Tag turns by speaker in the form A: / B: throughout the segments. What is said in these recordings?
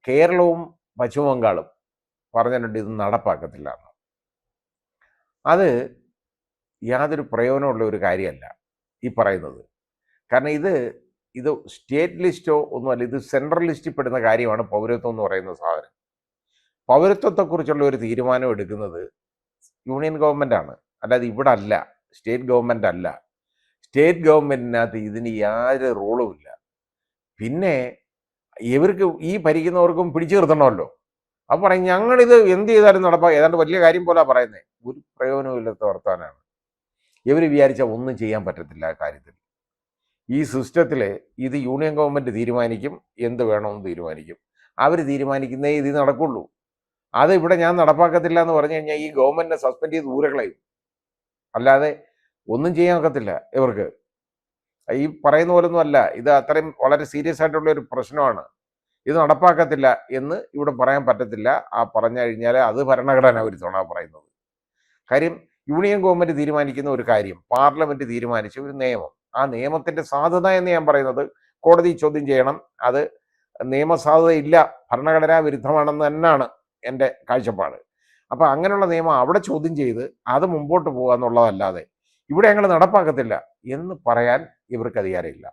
A: കേരളവും പശ്ചിമ ബംഗാളും പറഞ്ഞിട്ടുണ്ട് ഇത് നടപ്പാക്കത്തില്ല. അത് യാതൊരു പ്രയോജനമുള്ള ഒരു കാര്യമല്ല ഈ പറയുന്നത്. കാരണം ഇത് സ്റ്റേറ്റ് ലിസ്റ്റോ ഒന്നുമല്ല, ഇത് സെൻട്രൽ ലിസ്റ്റിൽ പെടുന്ന കാര്യമാണ് പൗരത്വം എന്ന് പറയുന്ന സാധനം. പൗരത്വത്തെക്കുറിച്ചുള്ള ഒരു തീരുമാനം എടുക്കുന്നത് യൂണിയൻ ഗവൺമെൻറ്റാണ്, അല്ലാതെ ഇവിടെ അല്ല, സ്റ്റേറ്റ് ഗവൺമെൻറ് അല്ല. സ്റ്റേറ്റ് ഗവൺമെൻറ്റിനകത്ത് ഇതിന് യാതൊരു റോളും ഇല്ല. പിന്നെ ഇവർക്ക് ഈ ഭരിക്കുന്നവർക്കും പിടിച്ചു നിർത്തണമല്ലോ. അപ്പം പറയും ഞങ്ങളിത് എന്ത് ചെയ്താലും നടപ്പാക്കുക, ഏതാണ്ട് വലിയ കാര്യം പോലെ പറയുന്നത്. ഒരു പ്രയോജനമില്ലാത്ത വർത്താനാണ്. ഇവർ വിചാരിച്ചാൽ ഒന്നും ചെയ്യാൻ പറ്റത്തില്ല ആ കാര്യത്തിൽ. ഈ സിസ്റ്റത്തിൽ ഇത് യൂണിയൻ ഗവൺമെൻറ് തീരുമാനിക്കും, എന്ത് വേണമെന്ന് തീരുമാനിക്കും. അവർ തീരുമാനിക്കുന്നേ ഇത് നടക്കുള്ളൂ. അത് ഇവിടെ ഞാൻ നടപ്പാക്കത്തില്ല എന്ന് പറഞ്ഞു കഴിഞ്ഞാൽ ഈ ഗവൺമെൻറ്റിനെ സസ്പെൻഡ് ചെയ്ത് ദൂരകളയും, അല്ലാതെ ഒന്നും ചെയ്യാൻ ഒക്കത്തില്ല ഇവർക്ക്. ഈ പറയുന്ന പോലൊന്നും അല്ല, ഇത് അത്രയും വളരെ സീരിയസ് ആയിട്ടുള്ള ഒരു പ്രശ്നമാണ്. ഇത് നടപ്പാക്കത്തില്ല എന്ന് ഇവിടെ പറയാൻ പറ്റത്തില്ല. ആ പറഞ്ഞു കഴിഞ്ഞാൽ അത് ഭരണഘടന ഒരു തവണ പറയുന്നത്. കാര്യം യൂണിയൻ ഗവൺമെൻറ് തീരുമാനിക്കുന്ന ഒരു കാര്യം പാർലമെൻറ്റ് തീരുമാനിച്ച ഒരു നിയമം, ആ നിയമത്തിൻ്റെ സാധുത എന്ന് ഞാൻ പറയുന്നത് കോടതി ചോദ്യം ചെയ്യണം. അത് നിയമസാധുതയില്ല, ഭരണഘടനാ വിരുദ്ധമാണെന്ന് തന്നെയാണ് എൻ്റെ കാഴ്ചപ്പാട്. അപ്പോൾ അങ്ങനെയുള്ള നിയമം അവിടെ ചോദ്യം ചെയ്ത് അത് മുമ്പോട്ട് പോകുക എന്നുള്ളതല്ലാതെ ഇവിടെ ഞങ്ങൾ നടപ്പാക്കത്തില്ല എന്ന് പറയാൻ ഇവർക്ക് അധികാരമില്ല.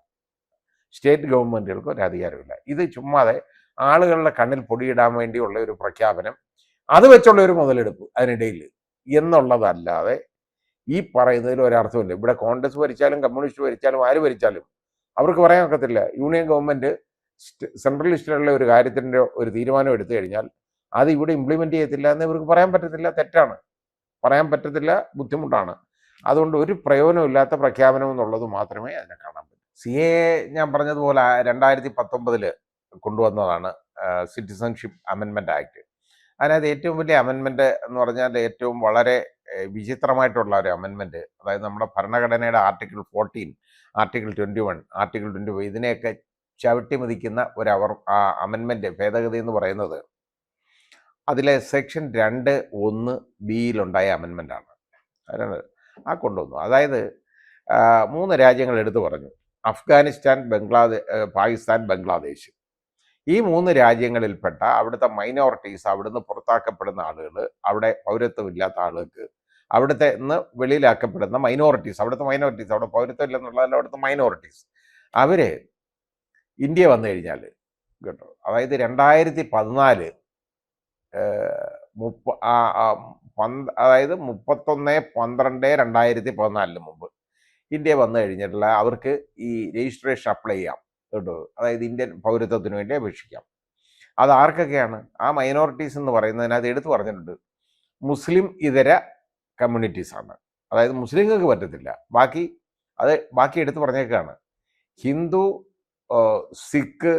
A: സ്റ്റേറ്റ് ഗവൺമെൻറ്റുകൾക്ക് ഒരു അധികാരമില്ല. ഇത് ചുമ്മാതെ ആളുകളുടെ കണ്ണിൽ പൊടിയിടാൻ വേണ്ടിയുള്ള ഒരു പ്രഖ്യാപനം, അത് വെച്ചുള്ള ഒരു മുതലെടുപ്പ് അതിനിടയിൽ എന്നുള്ളതല്ലാതെ ഈ പറയുന്നതിൽ ഒരർത്ഥമില്ല. ഇവിടെ കോൺഗ്രസ് ഭരിച്ചാലും കമ്മ്യൂണിസ്റ്റ് ഭരിച്ചാലും ആര് ഭരിച്ചാലും അവർക്ക് പറയാൻ ഒക്കത്തില്ല യൂണിയൻ ഗവൺമെൻറ് സെൻട്രൽ ലിസ്റ്റിലുള്ള ഒരു കാര്യത്തിൻ്റെ ഒരു തീരുമാനം എടുത്തു കഴിഞ്ഞാൽ അത് ഇവിടെ ഇംപ്ലിമെൻ്റ് ചെയ്യത്തില്ല എന്ന് ഇവർക്ക് പറയാൻ പറ്റത്തില്ല. തെറ്റാണ്, പറയാൻ പറ്റത്തില്ല, ബുദ്ധിമുട്ടാണ്. അതുകൊണ്ട് ഒരു പ്രയോജനമില്ലാത്ത പ്രഖ്യാപനം എന്നുള്ളത് മാത്രമേ അതിനെ കാണാൻ പറ്റൂ. CAA ഞാൻ പറഞ്ഞതുപോലെ 2019 കൊണ്ടുവന്നതാണ് സിറ്റിസൺഷിപ്പ് അമെൻമെൻറ്റ് ആക്ട്. അതിനകത്ത് ഏറ്റവും വലിയ അമെൻമെൻറ്റ് എന്ന് പറഞ്ഞാൽ ഏറ്റവും വളരെ വിചിത്രമായിട്ടുള്ള ഒരു അമെൻമെൻറ്റ്, അതായത് നമ്മുടെ ഭരണഘടനയുടെ ആർട്ടിക്കിൾ 14, ആർട്ടിക്കിൾ 21, ആർട്ടിക്കിൾ 25 ഇതിനെയൊക്കെ ചവിട്ടി മതിക്കുന്ന ഒരു അമെൻമെൻറ്റ് ഭേദഗതി എന്ന് പറയുന്നത് അതിലെ സെക്ഷൻ 2(1)(b)യിലുണ്ടായ അമെൻമെൻറ്റാണ്. ആ കൊണ്ടുവന്നു. അതായത് 3 രാജ്യങ്ങൾ എടുത്തു പറഞ്ഞു: അഫ്ഗാനിസ്ഥാൻ, പാകിസ്ഥാൻ, ബംഗ്ലാദേശ്. ഈ 3 രാജ്യങ്ങളിൽപ്പെട്ട അവിടുത്തെ മൈനോറിറ്റീസ്, അവിടുന്ന് പുറത്താക്കപ്പെടുന്ന ആളുകൾ, അവിടെ പൗരത്വമില്ലാത്ത ആളുകൾക്ക്, അവിടുത്തെ നിന്ന് വെളിയിലാക്കപ്പെടുന്ന മൈനോറിറ്റീസ്, അവിടെ പൗരത്വം ഇല്ലെന്നുള്ളതല്ല, അവിടുത്തെ മൈനോറിറ്റീസ്, അവർ ഇന്ത്യ വന്നു കഴിഞ്ഞാൽ കേട്ടോ, അതായത് 2014 അതായത് 31/12/2014 മുമ്പ് ഇന്ത്യ വന്നു കഴിഞ്ഞിട്ടുള്ള അവർക്ക് ഈ രജിസ്ട്രേഷൻ അപ്ലൈ ചെയ്യാം കേട്ടോ. അതായത് ഇന്ത്യൻ പൗരത്വത്തിന് വേണ്ടി അപേക്ഷിക്കാം. അത് ആർക്കൊക്കെയാണ്? ആ മൈനോറിറ്റീസ് എന്ന് പറയുന്നതിനകത്ത് എടുത്തു പറഞ്ഞിട്ടുണ്ട് മുസ്ലിം ഇതര കമ്മ്യൂണിറ്റീസാണ്. അതായത് മുസ്ലിങ്ങൾക്ക് പറ്റത്തില്ല. ബാക്കി എടുത്തു പറഞ്ഞേക്കാണ് ഹിന്ദു, സിഖ്,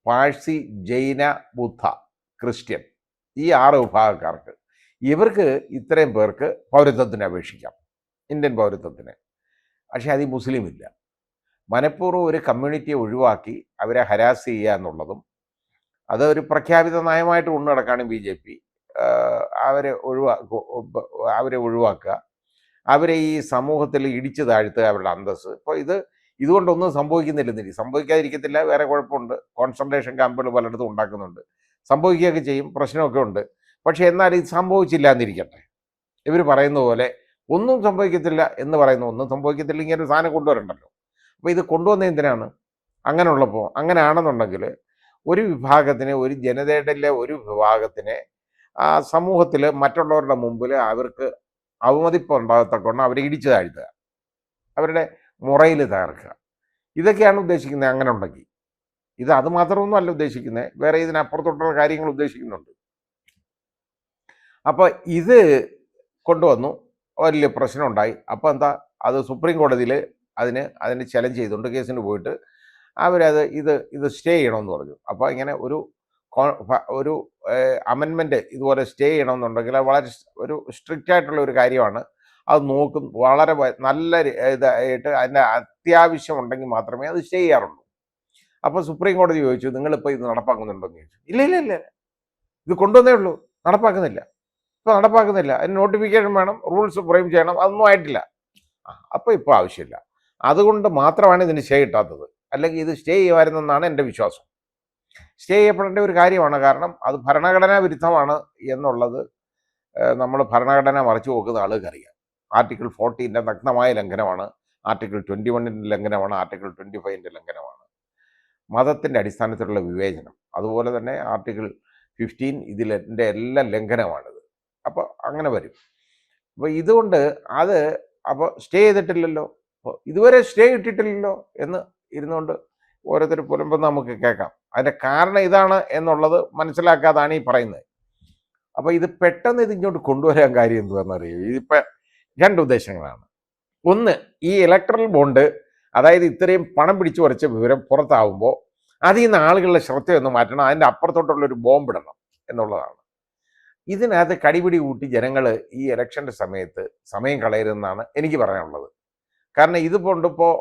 A: പാഴ്സി, ജൈന, ബുദ്ധ, ക്രിസ്ത്യൻ, ഈ 6 വിഭാഗക്കാർക്ക്, ഇവർക്ക് ഇത്രയും പേർക്ക് പൗരത്വത്തിന് അപേക്ഷിക്കാം, ഇന്ത്യൻ പൗരത്വത്തിന്. പക്ഷേ അതിൽ മുസ്ലിം ഇല്ല. മനഃപൂർവ്വം ഒരു കമ്മ്യൂണിറ്റിയെ ഒഴിവാക്കി അവരെ ഹരാസ് ചെയ്യുക എന്നുള്ളതും അതൊരു പ്രഖ്യാപിത നയമായിട്ട് കൊണ്ടു നടക്കുകയാണ് BJP. അവരെ ഒഴിവാക്കുക, അവരെ ഈ സമൂഹത്തിൽ ഇടിച്ചു താഴ്ത്തുക, അവരുടെ അന്തസ്സ്. ഇപ്പോൾ ഇതുകൊണ്ടൊന്നും സംഭവിക്കാതിരിക്കത്തില്ല. വേറെ കുഴപ്പമുണ്ട്, കോൺസെൻട്രേഷൻ ക്യാമ്പുകൾ പലയിടത്തും ഉണ്ടാക്കുന്നുണ്ട്, സംഭവിക്കുകയൊക്കെ ചെയ്യും, പ്രശ്നമൊക്കെ ഉണ്ട്. പക്ഷേ എന്നാൽ ഇത് സംഭവിച്ചില്ല എന്നിരിക്കട്ടെ. ഇവർ പറയുന്ന പോലെ ഒന്നും സംഭവിക്കത്തില്ല എന്ന് പറയുന്നു. ഒന്നും സംഭവിക്കത്തില്ല, ഇങ്ങനെ ഒരു സാധനം കൊണ്ടുവരണ്ടല്ലോ. അപ്പോൾ ഇത് കൊണ്ടുവന്ന എന്തിനാണ്? അങ്ങനെയാണെന്നുണ്ടെങ്കിൽ ഒരു വിഭാഗത്തിന്, ഒരു ജനതയുടെ ഒരു വിഭാഗത്തിനെ ആ സമൂഹത്തിൽ മറ്റുള്ളവരുടെ മുമ്പിൽ അവർക്ക് അവമതിപ്പ് ഉണ്ടാകത്തക്കൊണ്ട് അവരെ ഇടിച്ചു താഴ്ത്തുക, അവരുടെ മുറയിൽ തകർക്കുക, ഇതൊക്കെയാണ് ഉദ്ദേശിക്കുന്നത്. അങ്ങനെ ഉണ്ടെങ്കിൽ അത് മാത്രമൊന്നും അല്ല ഉദ്ദേശിക്കുന്നത്, വേറെ ഇതിനപ്പുറത്തോട്ടുള്ള കാര്യങ്ങൾ ഉദ്ദേശിക്കുന്നുണ്ട്. അപ്പോൾ ഇത് കൊണ്ടുവന്നു, വലിയ പ്രശ്നമുണ്ടായി. അപ്പോൾ എന്താ, അത് സുപ്രീം കോടതിയിൽ അതിന് ചലഞ്ച് ചെയ്തുകൊണ്ട് കേസിന് പോയിട്ട് അവരത് ഇത് സ്റ്റേ ചെയ്യണമെന്ന് പറഞ്ഞു. അപ്പോൾ ഇങ്ങനെ ഒരു അമെൻമെൻറ്റ് ഇതുപോലെ സ്റ്റേ ചെയ്യണമെന്നുണ്ടെങ്കിൽ അത് വളരെ ഒരു സ്ട്രിക്റ്റ് ആയിട്ടുള്ള ഒരു കാര്യമാണ്. അത് നോക്കും, വളരെ നല്ല ഇതായിട്ട് അതിൻ്റെ അത്യാവശ്യം ഉണ്ടെങ്കിൽ മാത്രമേ അത് സ്റ്റേ ചെയ്യാറുള്ളൂ. അപ്പോൾ സുപ്രീം കോടതി ചോദിച്ചു, നിങ്ങളിപ്പോൾ ഇത് നടപ്പാക്കുന്നുണ്ടോയെന്ന് ചോദിച്ചു. ഇല്ല, ഇത് കൊണ്ടുവന്നേ ഉള്ളൂ, നടപ്പാക്കുന്നില്ല. ഇപ്പോൾ നടപ്പാക്കുന്നില്ല, അതിന് നോട്ടിഫിക്കേഷൻ വേണം, റൂൾസ് ഫ്രെയിം ചെയ്യണം, അതൊന്നും ആയിട്ടില്ല. അപ്പോൾ ഇപ്പോൾ ആവശ്യമില്ല. അതുകൊണ്ട് മാത്രമാണ് ഇതിന് സ്റ്റേ കിട്ടാത്തത്. അല്ലെങ്കിൽ ഇത് സ്റ്റേ ചെയ്യുമായിരുന്നെന്നാണ് എൻ്റെ വിശ്വാസം. സ്റ്റേ ചെയ്യപ്പെടേണ്ട ഒരു കാര്യമാണ്. കാരണം അത് ഭരണഘടനാ വിരുദ്ധമാണ് എന്നുള്ളത് നമ്മൾ ഭരണഘടന മറിച്ചു നോക്കുന്ന ആളുകൾക്കറിയാം. ആർട്ടിക്കിൾ 40 നഗ്നമായ ലംഘനമാണ്, ആർട്ടിക്കിൾ 21 ലംഘനമാണ്, ആർട്ടിക്കിൾ 25 ലംഘനമാണ്. മതത്തിൻ്റെ അടിസ്ഥാനത്തിലുള്ള വിവേചനം, അതുപോലെ തന്നെ ആർട്ടിക്കിൾ 15 ഇതിൻ്റെ എല്ലാം ലംഘനമാണിത്. അപ്പോൾ അങ്ങനെ വരും. അപ്പോൾ ഇതുകൊണ്ട് അത് അപ്പോൾ സ്റ്റേ ചെയ്തിട്ടില്ലല്ലോ, ഇതുവരെ സ്റ്റേ കിട്ടിയിട്ടില്ലല്ലോ എന്ന് ഇരുന്നുകൊണ്ട് ഓരോരുത്തർ പുലമ്പുന്ന നമുക്ക് കേൾക്കാം. അതിൻ്റെ കാരണം ഇതാണ് എന്നുള്ളത് മനസ്സിലാക്കാതാണ് ഈ പറയുന്നത്. അപ്പോൾ ഇത് പെട്ടെന്ന് ഇതിങ്ങോട്ട് കൊണ്ടുവരാൻ കാര്യം എന്തുവാണെന്നറിയോ? ഇതിപ്പോൾ രണ്ട് ഉദ്ദേശങ്ങളാണ്. ഒന്ന്, ഈ ഇലക്ട്രൽ ബോണ്ട്, അതായത് ഇത്രയും പണം പിടിച്ചു വരച്ച വിവരം പുറത്താവുമ്പോൾ അതിൽ നിന്ന് ആളുകളുടെ ശ്രദ്ധയൊന്ന് മാറ്റണം, അതിൻ്റെ അപ്പുറത്തോട്ടുള്ളൊരു ബോംബിടണം എന്നുള്ളതാണ്. ഇതിനകത്ത് കടിപിടി കൂട്ടി ജനങ്ങൾ ഈ ഇലക്ഷൻ്റെ സമയത്ത് സമയം കളയരുതെന്നാണ് എനിക്ക് പറയാനുള്ളത്. കാരണം ഇത് കൊണ്ടിപ്പോൾ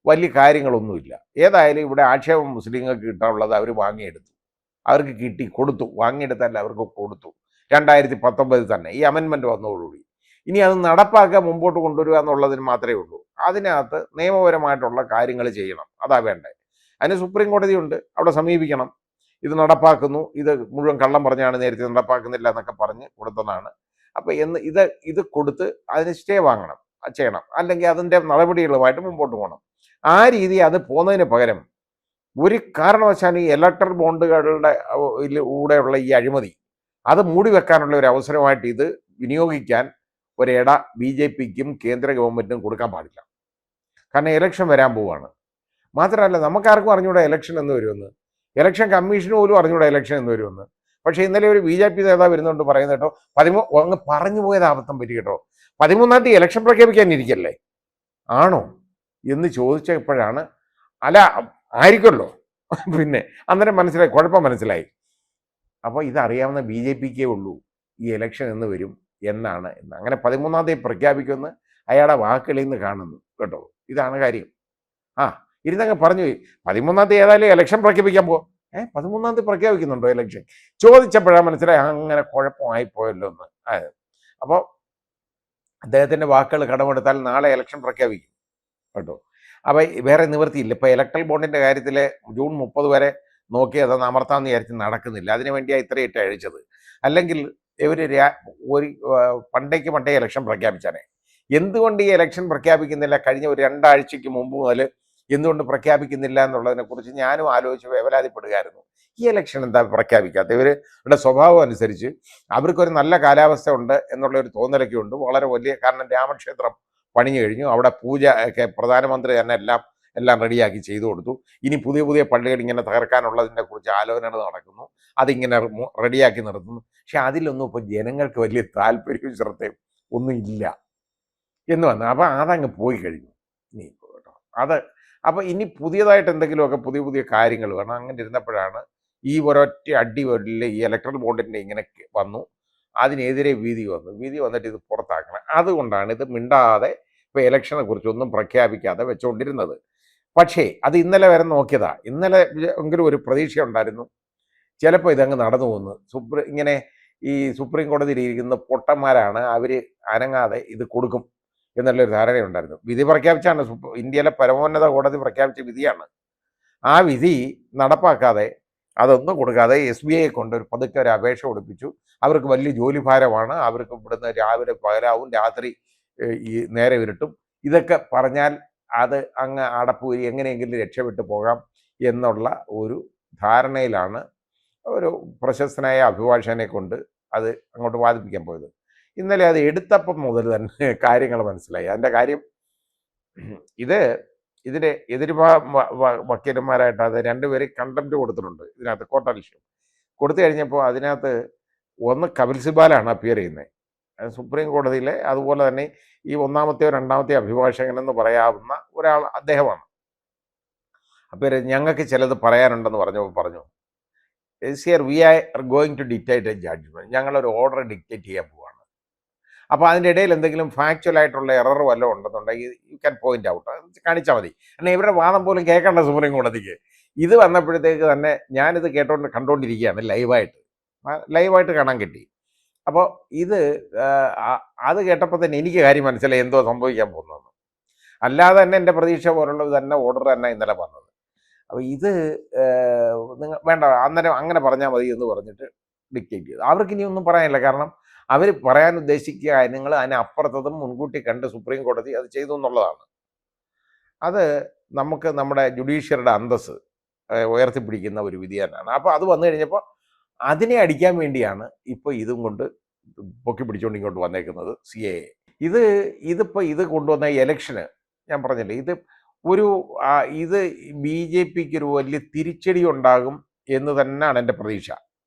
A: വലിയ കാര്യങ്ങളൊന്നുമില്ല. ഏതായാലും ഇവിടെ ആക്ഷേപം മുസ്ലിങ്ങൾക്ക് കിട്ടാനുള്ളത് അവർ വാങ്ങിയെടുത്തു, അവർക്ക് കിട്ടി, കൊടുത്തു. വാങ്ങിയെടുത്തല്ല, അവർക്ക് കൊടുത്തു. 2019 തന്നെ ഈ അമെൻമെൻറ്റ് വന്നതോടുകൂടി ഇനി അത് നടപ്പാക്കുക, മുമ്പോട്ട് കൊണ്ടുവരിക എന്നുള്ളതിന് മാത്രമേ ഉള്ളൂ. അതിനകത്ത് നിയമപരമായിട്ടുള്ള കാര്യങ്ങൾ ചെയ്യണം, അതാ വേണ്ടത്. അതിന് സുപ്രീം കോടതിയുണ്ട്, അവിടെ സമീപിക്കണം. ഇത് നടപ്പാക്കുന്നു, ഇത് മുഴുവൻ കള്ളം പറഞ്ഞാണ്, നേരത്തെ നടപ്പാക്കുന്നില്ല എന്നൊക്കെ പറഞ്ഞ് കൊടുത്തതാണ്. അപ്പോൾ ഇത് കൊടുത്ത് അതിന് സ്റ്റേ വാങ്ങണം, ചെയ്യണം. അല്ലെങ്കിൽ അതിൻ്റെ നടപടികളുമായിട്ട് മുമ്പോട്ട് പോകണം. ആ രീതി അത് പോകുന്നതിന് പകരം ഒരു കാരണവശാലും ഈ ഇലക്ട്രൽ ബോണ്ടുകളുടെ കൂടെയുള്ള ഈ അഴിമതി അത് മൂടി വെക്കാനുള്ള ഒരു അവസരമായിട്ട് ഇത് വിനിയോഗിക്കാൻ ഒരിട BJPക്കും കേന്ദ്ര ഗവൺമെൻറ്റിനും കൊടുക്കാൻ പാടില്ല. കാരണം ഇലക്ഷൻ വരാൻ പോവുകയാണ്. മാത്രമല്ല, നമുക്കാർക്കും അറിഞ്ഞൂടെ ഇലക്ഷൻ എന്ന് വരുമെന്ന്, ഇലക്ഷൻ കമ്മീഷന് പോലും അറിഞ്ഞൂടെ ഇലക്ഷൻ എന്ന് വരുമെന്ന്. പക്ഷേ ഇന്നലെ ഒരു BJP നേതാവ് വരുന്നുണ്ട് പറയുന്നത് കേട്ടോ, അങ്ങ് പറഞ്ഞു പോയത് അബദ്ധം പറ്റി കേട്ടോ, 13-ാം തീയതി ഇലക്ഷൻ പ്രഖ്യാപിക്കാനിരിക്കല്ലേ ആണോ എന്ന് ചോദിച്ചപ്പോഴാണ്, അല്ല ആയിരിക്കുമല്ലോ, പിന്നെ അന്നേരം മനസ്സിലായി, കുഴപ്പം മനസ്സിലായി. അപ്പോൾ ഇതറിയാവുന്ന BJPക്കേ ഉള്ളൂ ഈ ഇലക്ഷൻ എന്ന് വരും എന്നാണ്. അങ്ങനെ 13-ാം തീയതി പ്രഖ്യാപിക്കുമെന്ന് അയാളുടെ വാക്കുകളിൽ നിന്ന് കാണുന്നു കേട്ടോ. ഇതാണ് കാര്യം. ഇരുന്നങ്ങ് പറഞ്ഞു പോയി, 13-ാം തീയതി ഏതായാലും ഇലക്ഷൻ പ്രഖ്യാപിക്കാൻ പോകും. 13-ാം തീയതി പ്രഖ്യാപിക്കുന്നുണ്ടോ ഇലക്ഷൻ ചോദിച്ചപ്പോഴാണ് മനസ്സിലായി അങ്ങനെ കുഴപ്പമായിപ്പോയല്ലോ എന്ന്. അപ്പോൾ അദ്ദേഹത്തിൻ്റെ വാക്കുകൾ കടമെടുത്താൽ നാളെ ഇലക്ഷൻ പ്രഖ്യാപിക്കും കേട്ടോ. അപ്പോൾ വേറെ നിവൃത്തിയില്ല. ഇപ്പോൾ ഇലക്ട്രൽ ബോണ്ടിൻ്റെ കാര്യത്തിൽ ജൂൺ 30 വരെ നോക്കി അതൊന്ന് അമർത്താമെന്ന് വിചാരിച്ച് നടക്കുന്നില്ല. അതിനുവേണ്ടിയാണ് ഇത്രയിട്ട് അഴിച്ചത്. അല്ലെങ്കിൽ ഇവർ ഒരു പണ്ടേ ഇലക്ഷൻ പ്രഖ്യാപിച്ചാനേ. എന്തുകൊണ്ട് ഈ ഇലക്ഷൻ പ്രഖ്യാപിക്കുന്നില്ല? കഴിഞ്ഞ ഒരു 2 ആഴ്ചയ്ക്ക് മുമ്പ് മുതൽ എന്തുകൊണ്ട് പ്രഖ്യാപിക്കുന്നില്ല എന്നുള്ളതിനെക്കുറിച്ച് ഞാനും ആലോചിച്ച് വേവലാതിപ്പെടുകയായിരുന്നു. ഈ ഇലക്ഷൻ എന്താ പ്രഖ്യാപിക്കാത്ത? ഇവരുടെ സ്വഭാവം അനുസരിച്ച് അവർക്കൊരു നല്ല കാലാവസ്ഥ ഉണ്ട് എന്നുള്ളൊരു തോന്നലൊക്കെ ഉണ്ട്. വളരെ വലിയ, കാരണം രാമക്ഷേത്രം പണിഞ്ഞു കഴിഞ്ഞു, അവിടെ പൂജ ഒക്കെ പ്രധാനമന്ത്രി തന്നെ എല്ലാം റെഡിയാക്കി ചെയ്തു കൊടുത്തു. ഇനി പുതിയ പള്ളികൾ ഇങ്ങനെ തകർക്കാനുള്ളതിനെ കുറിച്ച് ആലോചനകൾ നടക്കുന്നു, അതിങ്ങനെ റെഡിയാക്കി നിർത്തുന്നു. പക്ഷെ അതിലൊന്നും ഇപ്പോൾ ജനങ്ങൾക്ക് വലിയ താല്പര്യവും ശ്രദ്ധയും ഒന്നും ഇല്ല എന്ന് വന്നു. അപ്പോൾ അതങ്ങ് പോയി കഴിഞ്ഞു. ഇനി കേട്ടോ അപ്പോൾ ഇനി പുതിയതായിട്ട് എന്തെങ്കിലുമൊക്കെ പുതിയ കാര്യങ്ങൾ വേണം. അങ്ങനെ ഇരുന്നപ്പോഴാണ് ഈ ഒരൊറ്റ അടി വരലിൽ ഈ ഇലക്ട്രൽ ബോണ്ടിൻ്റെ ഇങ്ങനെ വന്നു. അതിനെതിരെ വീതി വന്നിട്ട് ഇത് പുറത്താക്കണം. അതുകൊണ്ടാണ് ഇത് മിണ്ടാതെ ഇപ്പോൾ ഇലക്ഷനെ കുറിച്ചൊന്നും പ്രഖ്യാപിക്കാതെ വെച്ചുകൊണ്ടിരുന്നത്. പക്ഷേ അത് ഇന്നലെ വരെ നോക്കിയതാ. ഇന്നലെ എങ്കിലും ഒരു പ്രതീക്ഷ ഉണ്ടായിരുന്നു, ചിലപ്പോൾ ഇതങ്ങ് നടന്നു പോകുന്നു. ഇങ്ങനെ ഈ സുപ്രീം കോടതിയിൽ ഇരിക്കുന്ന പൊട്ടന്മാരാണ്, അവർ അനങ്ങാതെ ഇത് കൊടുക്കും എന്നുള്ളൊരു ധാരണയുണ്ടായിരുന്നു. വിധി പ്രഖ്യാപിച്ചാണ്, ഇന്ത്യയിലെ പരമോന്നത കോടതി പ്രഖ്യാപിച്ച വിധിയാണ്. ആ വിധി നടപ്പാക്കാതെ, അതൊന്നും കൊടുക്കാതെ SBI കൊണ്ട് പതുക്കെ ഒരു അപേക്ഷ കൊടുപ്പിച്ചു. അവർക്ക് വലിയ ജോലിഭാരമാണ്, അവർക്ക് ഇവിടുന്ന് രാവിലെ പകലാവും, രാത്രി ഈ നേരെ ഇരുട്ടും. ഇതൊക്കെ പറഞ്ഞാൽ അത് അങ്ങ് അടപ്പൂരി എങ്ങനെയെങ്കിലും രക്ഷപ്പെട്ടു പോകാം എന്നുള്ള ഒരു ധാരണയിലാണ് ഒരു പ്രശസ്തനായ അഭിഭാഷകനെ കൊണ്ട് അത് അങ്ങോട്ട് വാദിപ്പിക്കാൻ പോയത്. ഇന്നലെ അത് എടുത്തപ്പം മുതൽ തന്നെ കാര്യങ്ങൾ മനസ്സിലായി. അതിൻ്റെ കാര്യം, ഇതിൻ്റെ വക്കീലന്മാരായിട്ട് അത് 2 പേര് കണ്ടംപ്റ്റ് കൊടുത്തിട്ടുണ്ട് ഇതിനകത്ത്, കോർട്ടലക്ഷ്യം കൊടുത്തു കഴിഞ്ഞപ്പോൾ അതിനകത്ത് ഒന്ന് കപിൽ സിബാലാണ് അപ്പിയർ ചെയ്യുന്നത് സുപ്രീം കോടതിയിലെ. അതുപോലെ തന്നെ ഈ 1-ാമത്തെയോ 2-ാമത്തെയോ അഭിഭാഷകനെന്ന് പറയാവുന്ന ഒരാൾ അദ്ദേഹമാണ്. അപ്പോൾ ഞങ്ങൾക്ക് ചിലത് പറയാനുണ്ടെന്ന് പറഞ്ഞു, here we are going to dictate a judgment, ഞങ്ങളൊരു ഓർഡർ ഡിക്റ്റേറ്റ് ചെയ്യാൻ പോവാണ്. അപ്പോൾ അതിൻ്റെ ഇടയിൽ എന്തെങ്കിലും ഫാക്ച്വലായിട്ടുള്ള എറർ വല്ലതും ഉണ്ടെന്നുണ്ടെങ്കിൽ യു ക്യാൻ പോയിന്റ് ഔട്ട്, കാണിച്ചാൽ മതി. കാരണം ഇവരുടെ വാദം പോലും കേൾക്കേണ്ട സുപ്രീം കോടതിക്ക്. ഇത് വന്നപ്പോഴത്തേക്ക് തന്നെ ഞാനിത് കണ്ടുകൊണ്ടിരിക്കുകയാണ് ലൈവായിട്ട് കാണാൻ കിട്ടി. അപ്പോൾ അത് കേട്ടപ്പോൾ തന്നെ എനിക്ക് കാര്യം മനസ്സിലായി എന്തോ സംഭവിക്കാൻ പോകുന്നതെന്ന്. അല്ലാതെ തന്നെ എൻ്റെ പ്രതീക്ഷ പോലുള്ളത് തന്നെ ഓർഡർ തന്നെ ഇന്നലെ വന്നത്. അപ്പോൾ ഇത് നിങ്ങൾ വേണ്ട അന്നേരം അങ്ങനെ പറഞ്ഞാൽ മതി എന്ന് പറഞ്ഞിട്ട് ഡിക്റ്റേറ്റ് ചെയ്തു. അവർക്ക് ഇനി ഒന്നും പറയാനില്ല. കാരണം അവർ പറയാൻ ഉദ്ദേശിക്കുക കാര്യങ്ങൾ അതിനപ്പുറത്തതും മുൻകൂട്ടി കണ്ട് സുപ്രീം കോടതി അത് ചെയ്തു എന്നുള്ളതാണ്. അത് നമുക്ക് നമ്മുടെ ജുഡീഷ്യറിയുടെ അന്തസ്സ് ഉയർത്തിപ്പിടിക്കുന്ന ഒരു വിധിയാനാണ്. അപ്പോൾ അത് വന്നു കഴിഞ്ഞപ്പോൾ അതിനെ അടിക്കാൻ വേണ്ടിയാണ് ഇപ്പോൾ ഇതും കൊണ്ട് പൊക്കി പിടിച്ചുകൊണ്ട് ഇങ്ങോട്ട് വന്നേക്കുന്നത് CAA. ഇതിപ്പോൾ ഇത് കൊണ്ടുവന്ന ഇലക്ഷന് ഞാൻ പറഞ്ഞില്ലേ, ഇത് BJPക്ക് ഒരു വലിയ തിരിച്ചടി ഉണ്ടാകും എന്ന് തന്നെയാണ് എൻ്റെ പ്രതീക്ഷ.